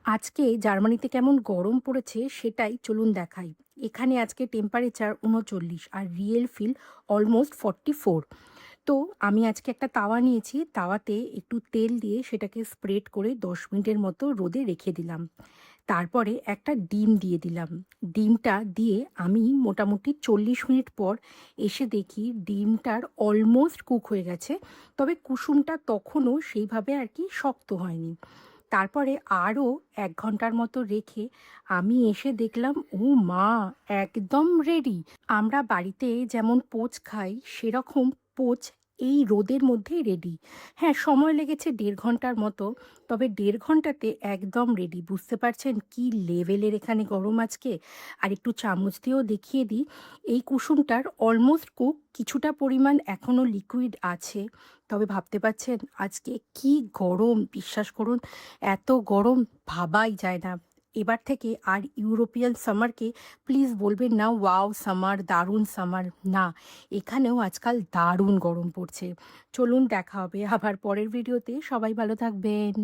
আজকে জার্মানিতে কেমন গরম পড়েছে সেটাই চলুন দেখাই। এখানে আজকে টেম্পারেচার ৩৯ আর রিয়েল ফিল অলমোস্ট 44। তো আমি আজকে একটা তাওয়া নিয়েছি, তাওয়াতে একটু তেল দিয়ে সেটাকে স্প্রেড করে ১০ মিনিটের মতো রোদে রেখে দিলাম। তারপরে একটা ডিম দিয়ে দিলাম। ডিমটা দিয়ে আমি মোটামুটি ৪০ মিনিট পর এসে দেখি ডিমটার অলমোস্ট কুক হয়ে গেছে। তবে কুসুমটা তখনও সেইভাবে আর কি শক্ত হয়নি। তারপরে আরও ১ ঘন্টার মতো রেখে আমি এসে দেখলাম, ও মা! একদম রেডি। আমরা বাড়িতে যেমন পোঁচ খাই সেরকম পোঁচ এই রোদের মধ্যেই রেডি। হ্যাঁ, সময় লেগেছে ১.৫ ঘন্টার মতো। তবে ১.৫ ঘন্টাতে একদম রেডি। বুঝতে পারছেন কী লেভেলের এখানে গরম আজকে। আর একটু চামচ দিয়েও দেখিয়ে দিই, এই কুসুমটার অলমোস্ট কুক, কিছুটা পরিমাণ এখনও লিকুইড আছে। তবে ভাবতে পারছেন আজকে কী গরম, বিশ্বাস করুন এত গরম ভাবাই যায় না। এবার থেকে আর ইউরোপিয়ান সামারকে প্লিজ বলবেন না ওয়াও সামার, দারুণ সামার। না, এখানেও আজকাল দারুণ গরম পড়ছে। চলুন দেখা হবে আবার পরের ভিডিওতে। সবাই ভালো থাকবেন।